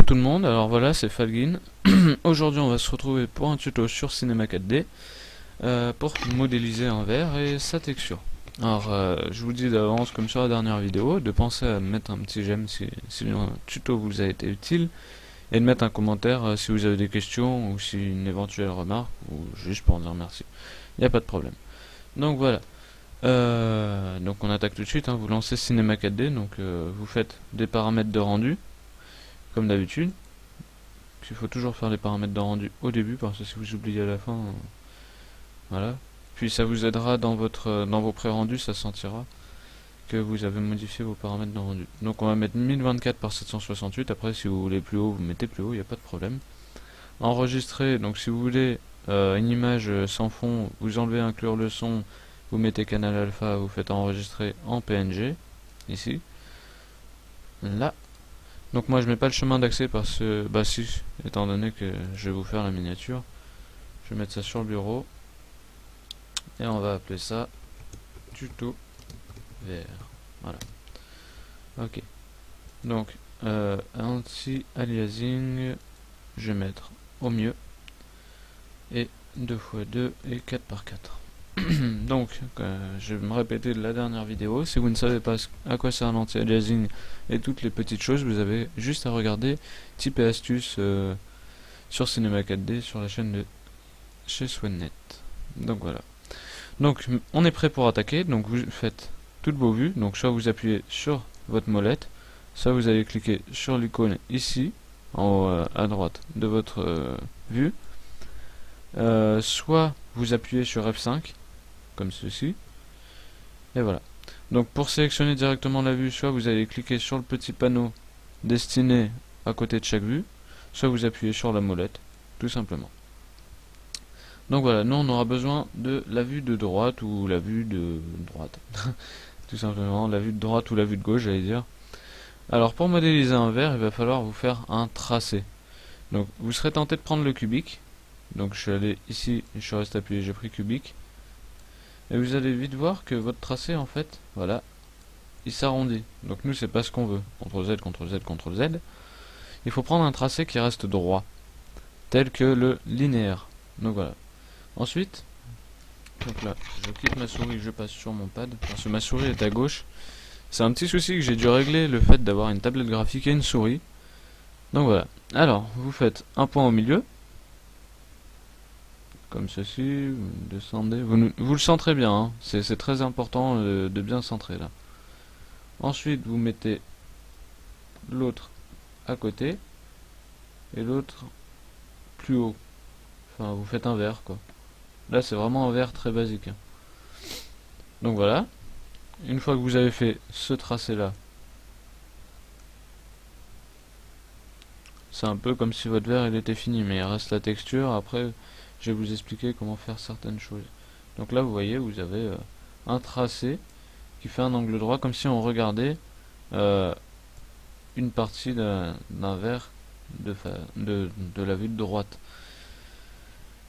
tout le monde, alors voilà, c'est Falgin. Aujourd'hui on va se retrouver pour un tuto sur Cinema 4D pour modéliser un verre et sa texture. Alors je vous dis d'avance, comme sur la dernière vidéo, de penser à mettre un petit j'aime si le tuto vous a été utile, et de mettre un commentaire si vous avez des questions ou si une éventuelle remarque, ou juste pour en dire merci. Il n'y a pas de problème. Donc voilà. Donc on attaque tout de suite, hein. Vous lancez Cinema 4D, donc vous faites des paramètres de rendu, comme d'habitude. Il faut toujours faire les paramètres de rendu au début, parce que si vous oubliez à la fin, voilà. Puis ça vous aidera dans vos pré-rendus, ça sentira que vous avez modifié vos paramètres de rendu. Donc on va mettre 1024 par 768. Après, si vous voulez plus haut, vous mettez plus haut, il n'y a pas de problème. Enregistrer, donc si vous voulez une image sans fond, vous enlevez inclure le son, vous mettez canal alpha, vous faites enregistrer en PNG, ici, là. Donc moi je mets pas le chemin d'accès parce que, bah si, étant donné que je vais vous faire la miniature, je vais mettre ça sur le bureau, et on va appeler ça tuto VR, voilà, ok. Donc, anti-aliasing, je vais mettre au mieux, et 2x2 et 4x4. Donc, je vais me répéter de la dernière vidéo. Si vous ne savez pas à quoi sert l'anti-aliasing et toutes les petites choses, vous avez juste à regarder Types et astuces sur Cinema 4D sur la chaîne de chez Swannet. Donc voilà. Donc on est prêt pour attaquer. Donc vous faites toutes vos vues. Donc soit vous appuyez sur votre molette, soit vous allez cliquer sur l'icône ici, en haut à droite de votre vue. Soit vous appuyez sur F5 comme ceci, et voilà. Donc pour sélectionner directement la vue, soit vous allez cliquer sur le petit panneau destiné à côté de chaque vue, soit vous appuyez sur la molette, tout simplement. Donc voilà, nous on aura besoin de la vue de droite ou la vue de droite, tout simplement, la vue de droite ou la vue de gauche, j'allais dire. Alors pour modéliser un verre, il va falloir vous faire un tracé. Donc vous serez tenté de prendre le cubique, donc je suis allé ici, je suis resté appuyé, j'ai pris cubique. Et vous allez vite voir que votre tracé, en fait, voilà, il s'arrondit. Donc nous, c'est pas ce qu'on veut. CTRL Z, CTRL Z, CTRL Z. Il faut prendre un tracé qui reste droit, tel que le linéaire. Donc voilà. Ensuite, donc là, je quitte ma souris, je passe sur mon pad, parce que ma souris est à gauche. C'est un petit souci que j'ai dû régler, le fait d'avoir une tablette graphique et une souris. Donc voilà. Alors, vous faites un point au milieu, comme ceci, vous descendez, vous le centrez bien, hein. C'est très important de bien centrer là. Ensuite vous mettez l'autre à côté et l'autre plus haut, enfin vous faites un verre quoi. Là c'est vraiment un verre très basique, hein. Donc voilà, une fois que vous avez fait ce tracé là, c'est un peu comme si votre verre il était fini, mais il reste la texture. Après je vais vous expliquer comment faire certaines choses. Donc là vous voyez, vous avez un tracé qui fait un angle droit, comme si on regardait une partie d'un verre de la vue de droite.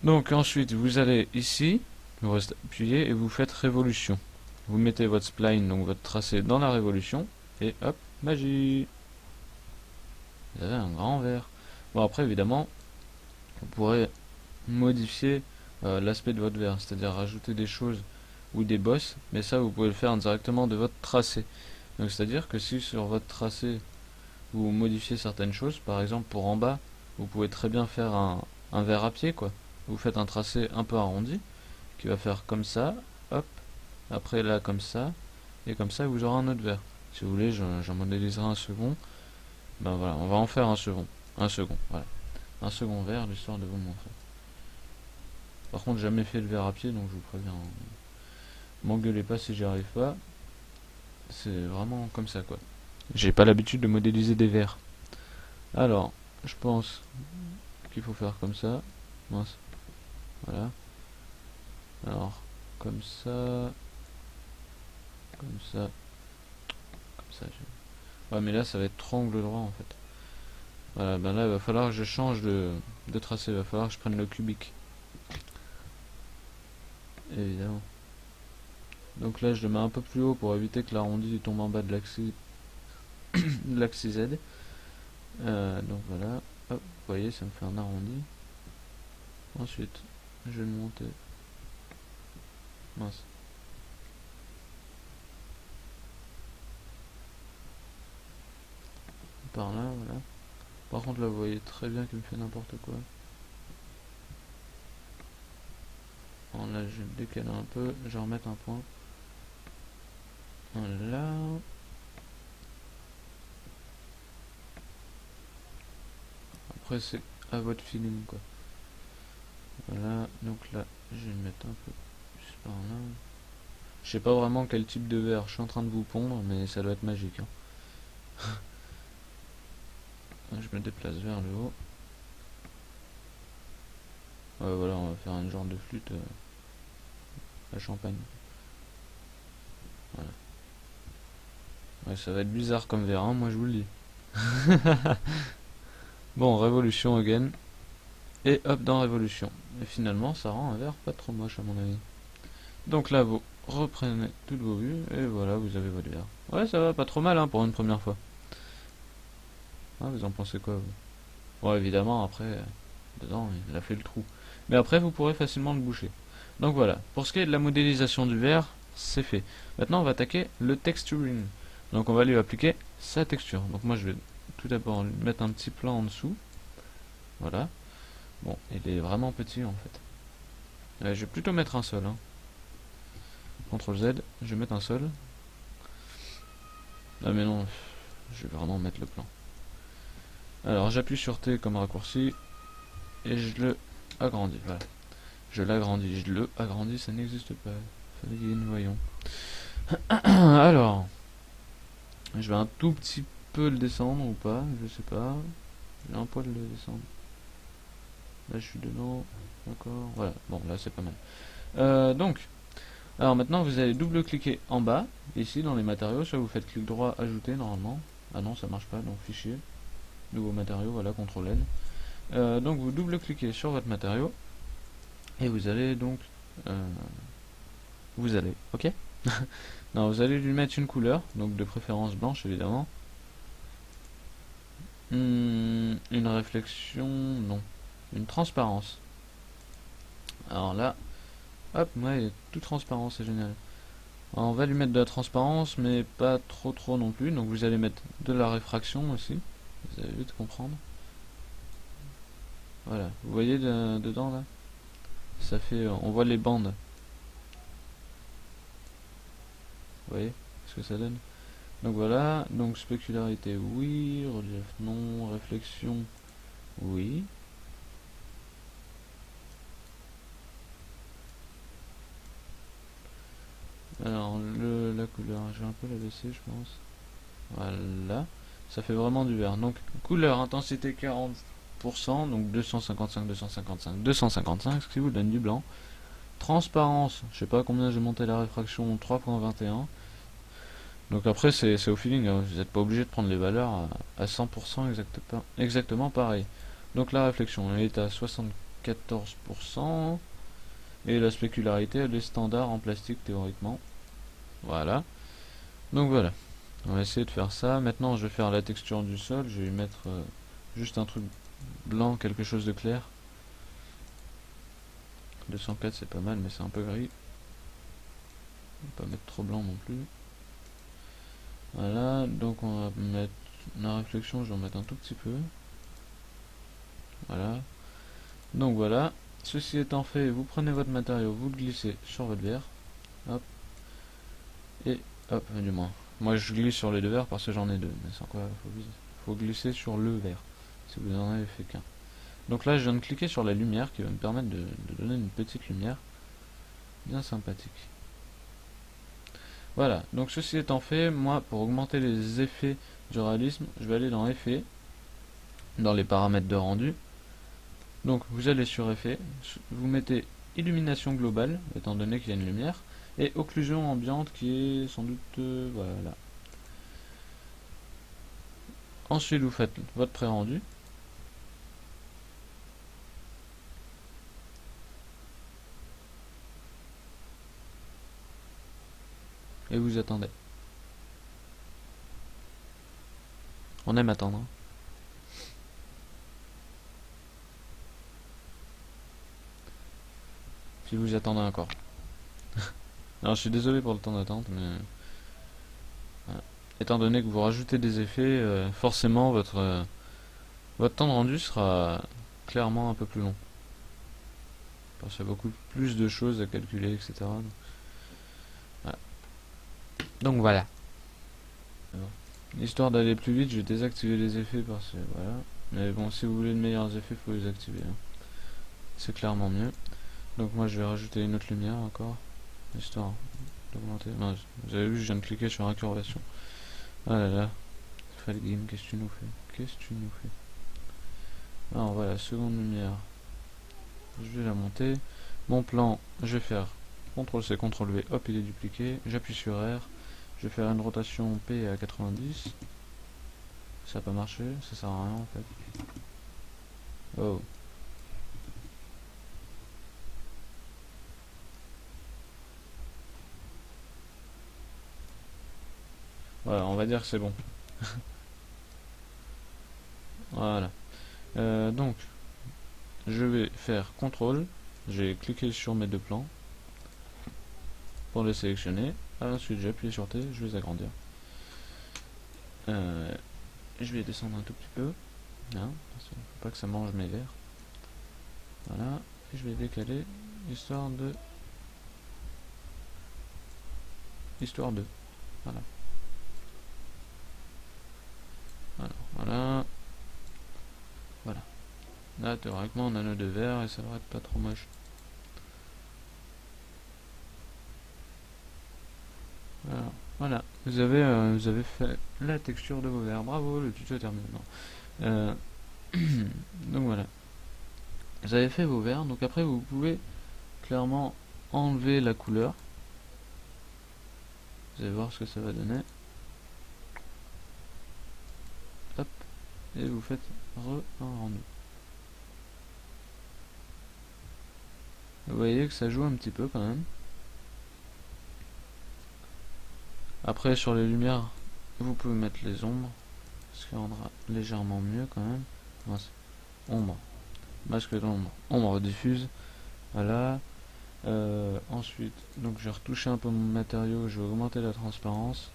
Donc ensuite vous allez ici, vous restez appuyé et vous faites révolution. Vous mettez votre spline, donc votre tracé dans la révolution, et hop, magie, vous avez un grand verre. Bon après évidemment, vous pourrez modifier l'aspect de votre verre, c'est-à-dire rajouter des choses ou des bosses, mais ça vous pouvez le faire directement de votre tracé. Donc c'est-à-dire que si sur votre tracé vous modifiez certaines choses, par exemple pour en bas, vous pouvez très bien faire un verre à pied quoi. Vous faites un tracé un peu arrondi qui va faire comme ça, hop, après là comme ça, et comme ça vous aurez un autre verre. Si vous voulez, j'en modéliserai un second. Ben voilà, on va en faire un second, voilà, un second verre, l'histoire de vous montrer. Par contre, jamais fait le verre à pied, donc je vous préviens, m'engueulez pas si j'y arrive pas. C'est vraiment comme ça quoi. J'ai pas l'habitude de modéliser des verres. Alors, je pense qu'il faut faire comme ça. Mince. Voilà. Alors, comme ça. Comme ça. Comme ça. Ouais, mais là, ça va être trop angle droit en fait. Voilà, ben là, il va falloir que je change de tracé. Il va falloir que je prenne le cubique. Évidemment. Donc là, je le mets un peu plus haut pour éviter que l'arrondi tombe en bas de l'axe Z. Donc voilà, hop, vous voyez, ça me fait un arrondi. Ensuite, je vais le monter. Mince. Par là, voilà. Par contre, là, vous voyez très bien qu'il me fait n'importe quoi. Bon, là, je vais le décaler un peu. Je vais remettre un point. Voilà. Après, c'est à votre feeling, quoi. Voilà. Donc là, je vais le mettre un peu plus par là. Je sais pas vraiment quel type de verre je suis en train de vous pondre, mais ça doit être magique, hein. Je me déplace vers le haut. Ouais, voilà, on va faire un genre de flûte à champagne. Voilà. Ouais, ça va être bizarre comme verre, hein, moi je vous le dis. Bon, révolution again. Et hop dans révolution. Et finalement, ça rend un verre pas trop moche à mon avis. Donc là, vous reprenez toutes vos vues, et voilà, vous avez votre verre. Ouais, ça va, pas trop mal, hein, pour une première fois. Ah, vous en pensez quoi, vous? Ouais, évidemment, après, dedans, il a fait le trou. Mais après, vous pourrez facilement le boucher. Donc voilà, pour ce qui est de la modélisation du verre, c'est fait. Maintenant, on va attaquer le texturing. Donc on va lui appliquer sa texture. Donc moi, je vais tout d'abord lui mettre un petit plan en dessous. Voilà. Bon, il est vraiment petit en fait. Je vais plutôt mettre un seul. Hein. CTRL Z, je vais mettre un seul. Ah mais non, je vais vraiment mettre le plan. Alors j'appuie sur T comme raccourci et je le agrandis. Voilà. Je l'agrandis, je le agrandis, ça n'existe pas. Fallait voyons. Alors, je vais un tout petit peu le descendre ou pas, je sais pas. J'ai un poil le descendre. Là je suis dedans, d'accord. Voilà, bon là c'est pas mal. Donc, alors maintenant vous allez double-cliquer en bas, ici dans les matériaux, soit vous faites clic droit, ajouter normalement. Ah non, ça marche pas, donc fichier, nouveau matériau, voilà, CTRL N. Donc vous double-cliquez sur votre matériau, et vous allez donc... ok. Non, vous allez lui mettre une couleur, donc de préférence blanche évidemment. Une réflexion, non. Une transparence. Alors là, hop, ouais, tout transparent, c'est génial. Alors, on va lui mettre de la transparence, mais pas trop non plus. Donc vous allez mettre de la réfraction aussi. Vous allez vite comprendre. Voilà, vous voyez dedans là. Ça fait, on voit les bandes. Vous voyez ce que ça donne. Donc voilà, donc spécularité oui, relief non, réflexion oui. Alors la couleur, je vais un peu la baisser je pense. Voilà, ça fait vraiment du vert. Donc couleur, intensité 40%, donc 255, 255, 255, ce qui vous donne du blanc. Transparence, je sais pas combien j'ai monté la réfraction, 3.21. Donc après c'est au feeling, hein. Vous n'êtes pas obligé de prendre les valeurs à 100% exactement pareil. Donc la réflexion elle est à 74%. Et la spécularité elle est standard en plastique théoriquement. Voilà. Donc voilà. On va essayer de faire ça. Maintenant je vais faire la texture du sol. Je vais mettre juste un truc blanc, quelque chose de clair. 204 c'est pas mal mais c'est un peu gris. On va pas mettre trop blanc non plus. Voilà, donc on va mettre la réflexion, je vais en mettre un tout petit peu. Voilà. Donc voilà. Ceci étant fait, vous prenez votre matériau, vous le glissez sur votre verre. Hop. Et hop, du moins. Moi je glisse sur les deux verres parce que j'en ai deux. Mais sans quoi, faut glisser sur le verre. Si vous en avez fait qu'un. Donc là je viens de cliquer sur la lumière qui va me permettre de donner une petite lumière. Bien sympathique. Voilà, donc ceci étant fait, moi pour augmenter les effets du réalisme, je vais aller dans Effets, dans les paramètres de rendu. Donc vous allez sur Effets, vous mettez Illumination globale, étant donné qu'il y a une lumière, et Occlusion ambiante qui est sans doute... voilà. Ensuite vous faites votre pré-rendu. Et vous attendez. On aime attendre. Hein. si vous attendez encore. Alors je suis désolé pour le temps d'attente, mais voilà. Étant donné que vous rajoutez des effets, forcément votre temps de rendu sera clairement un peu plus long. Parce qu'il y a beaucoup plus de choses à calculer, etc. Voilà. Donc voilà. Alors, histoire d'aller plus vite, je vais désactiver les effets parce que voilà. Mais bon, si vous voulez de meilleurs effets, il faut les activer, hein. C'est clairement mieux. Donc moi je vais rajouter une autre lumière encore, histoire d'augmenter. Non, vous avez vu, je viens de cliquer sur incurvation. Ah là là, Falgim, qu'est-ce que tu nous fais? Qu'est-ce que tu nous fais? Alors voilà, seconde lumière. Je vais la monter. Mon plan, je vais faire CTRL-C, CTRL-V, hop, il est dupliqué. J'appuie sur R. Je vais faire une rotation P à 90. Ça n'a pas marché, ça sert à rien en fait. Oh. Voilà, on va dire que c'est bon. Voilà. Donc, je vais faire CTRL. J'ai cliqué sur mes deux plans pour les sélectionner. Ensuite, j'ai appuyé sur T, je vais les agrandir. Je vais descendre un tout petit peu. Hein, parce qu'il ne faut pas que ça mange mes verres. Voilà. Et je vais décaler histoire de. Voilà. Voilà. Voilà. Là, théoriquement, on a nos deux verres et ça devrait être pas trop moche. Alors, voilà. Vous avez fait la texture de vos verres. Bravo, le tuto est terminé. Donc voilà. Vous avez fait vos verres. Donc après, vous pouvez clairement enlever la couleur. Vous allez voir ce que ça va donner. Hop. Et vous faites un rendu. Vous voyez que ça joue un petit peu quand même. Après sur les lumières, vous pouvez mettre les ombres, ce qui rendra légèrement mieux quand même. Ombre, masque d'ombre, ombre diffuse. Voilà. Ensuite, donc je vais retoucher un peu mon matériau, je vais augmenter la transparence.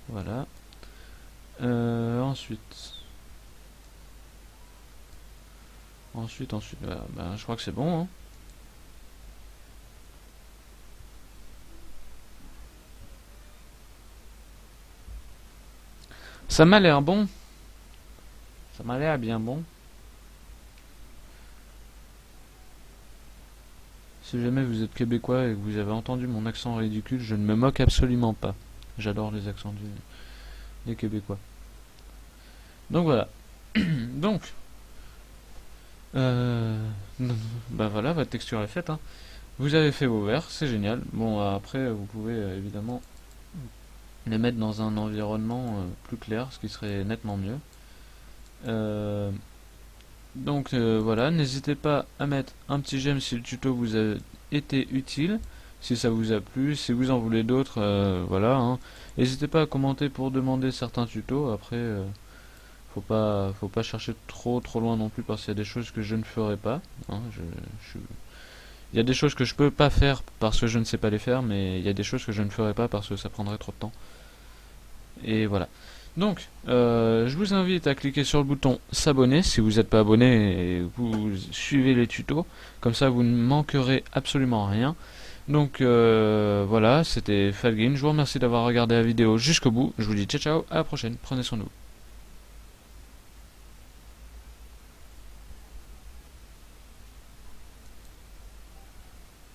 Voilà. Ensuite, voilà, ben, je crois que c'est bon, hein. Ça m'a l'air bon. Ça m'a l'air bien bon. Si jamais vous êtes québécois et que vous avez entendu mon accent ridicule, je ne me moque absolument pas. J'adore les accents des québécois. Donc voilà. Donc, bah voilà, votre texture est faite, hein. Vous avez fait vos verres, c'est génial. Bon, après, vous pouvez évidemment les mettre dans un environnement plus clair, ce qui serait nettement mieux. Donc voilà, n'hésitez pas à mettre un petit j'aime si le tuto vous a été utile, si ça vous a plu, si vous en voulez d'autres, voilà, hein. N'hésitez pas à commenter pour demander certains tutos. Après, faut pas chercher trop loin non plus parce qu'il y a des choses que je ne ferai pas, hein. Il y a des choses que je peux pas faire parce que je ne sais pas les faire, mais il y a des choses que je ne ferai pas parce que ça prendrait trop de temps. Et voilà. Donc, je vous invite à cliquer sur le bouton s'abonner si vous n'êtes pas abonné et vous suivez les tutos. Comme ça, vous ne manquerez absolument rien. Donc, voilà, c'était Falgin. Je vous remercie d'avoir regardé la vidéo jusqu'au bout. Je vous dis ciao ciao, à la prochaine. Prenez soin de vous.